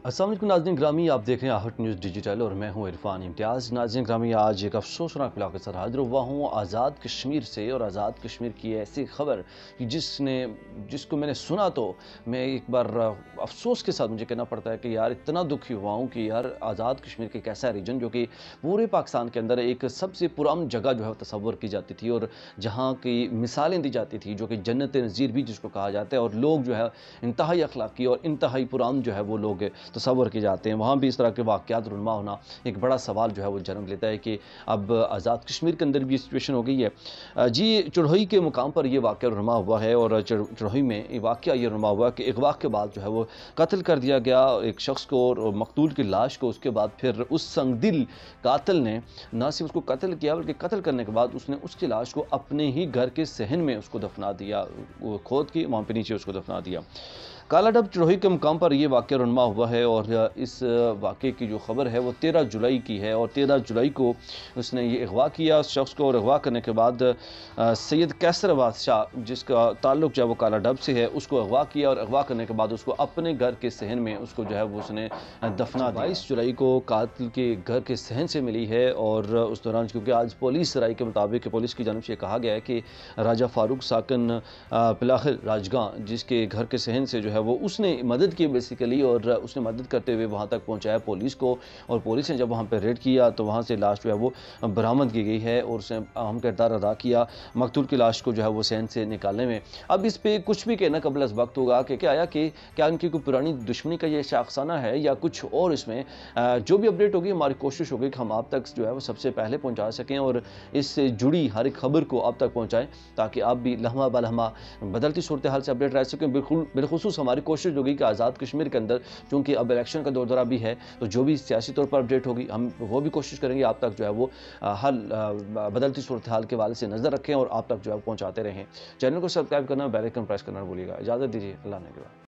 अस्सलाम वालेकुम नाज़रीन ग्रामी, आप देख रहे हैं आहट न्यूज़ डिजिटल और मैं हूं इरफान इम्तियाज़। नाज़रीन ग्रामी, आज एक अफसोसनाक इत्तला के साथ हाजिर हुआ हूं आज़ाद कश्मीर से, और आज़ाद कश्मीर की ऐसी खबर कि जिसको मैंने सुना तो मैं एक बार अफसोस के साथ मुझे कहना पड़ता है कि यार इतना दुखी हुआ हूँ कि यार आज़ाद कश्मीर के एक ऐसा रीजन जो कि पूरे पाकिस्तान के अंदर एक सबसे पुरान जगह जो है तस्वर की जाती थी, और जहाँ की मिसालें दी जाती थी, जो कि जन्नत नज़ीर भी जिसको कहा जाता है, और लोग जो है इंतहाई अखलाकी और इंतहाई पुरान जो है वो लोग तस्वर किए जाते हैं, वहाँ भी इस तरह के वाक़यात रुनमा होना एक बड़ा सवाल जो है वो जन्म लेता है कि अब आज़ाद कश्मीर के अंदर भी सिचुएशन हो गई है। जी, चढ़ोई के मुकाम पर ये वाक़या रुनमा हुआ है, और चढ़ोई में ये वाक़या ये रुनमा हुआ कि अगवा के बाद जो है वो कत्ल कर दिया गया एक शख्स को, और मकतूल की लाश को उसके बाद फिर उस संगदिल कातिल ने ना सिर्फ उसको कत्ल किया, बल्कि कत्ल करने के बाद उसने उसकी लाश को अपने ही घर के सहन में उसको दफना दिया, वो खोद के वहाँ पे नीचे उसको दफना दिया। काला डब चढ़ोई के मुकाम पर यह वाक़या रुनमा हुआ है, और इस वाक़े की जो खबर है वो 13 जुलाई की है, और 13 जुलाई को उसने ये अगवा किया उस शख्स को, और अगवा करने के बाद सैयद कैसर बादशाह जिसका ताल्लुक जो है वो काला डब से है, उसको अगवा किया, और अगवा करने के बाद उसको अपने घर के सहन में उसको जो है वो उसने दफना दिया। 22 जुलाई को कातिल के घर के सहन से मिली है, और उस दौरान क्योंकि आज पुलिस राय के मुताबिक पुलिस की जानब से कहा गया है कि राजा फारूक साकन पिलाखिल राजगां जिसके घर के सहन से जो है वो उसने मदद की बेसिकली, और उसने मदद करते हुए वहाँ तक पहुँचाया पुलिस को, और पुलिस ने जब वहाँ पर रेड किया तो वहाँ से लाश जो है वो बरामद की गई है, और उसने अहम किरदार अदा किया मकतूल की लाश को जो है वो सहन से निकालने में। अब इस पर कुछ भी कहना कबल अज़ वक्त होगा कि क्या इनकी कोई पुरानी दुश्मनी का ये शाखसाना है या कुछ और। इसमें जो भी अपडेट होगी हमारी कोशिश होगी कि हम आप तक जो है वो सबसे पहले पहुँचा सकें, और इससे जुड़ी हर एक खबर को आप तक पहुँचाएँ, ताकि आप भी लम्हा ब लम्हा बदलती सूरत हाल से अपडेट रह सकें। बिलखुसूस हमारी कोशिश होगी कि आज़ाद कश्मीर के अंदर चूँकि अब इलेक्शन का दौर भी है, तो जो भी सियासी तौर पर अपडेट होगी हम वो भी कोशिश करेंगे आप तक जो है वो हल बदलती सूरत हाल के वाले से नज़र रखें और आप तक जो है पहुँचाते रहें। चैनल को सब्सक्राइब करना, बेल आइकन प्रेस करना भूलिएगा। इजाज़त दीजिए, अल्लाह ने के बाद।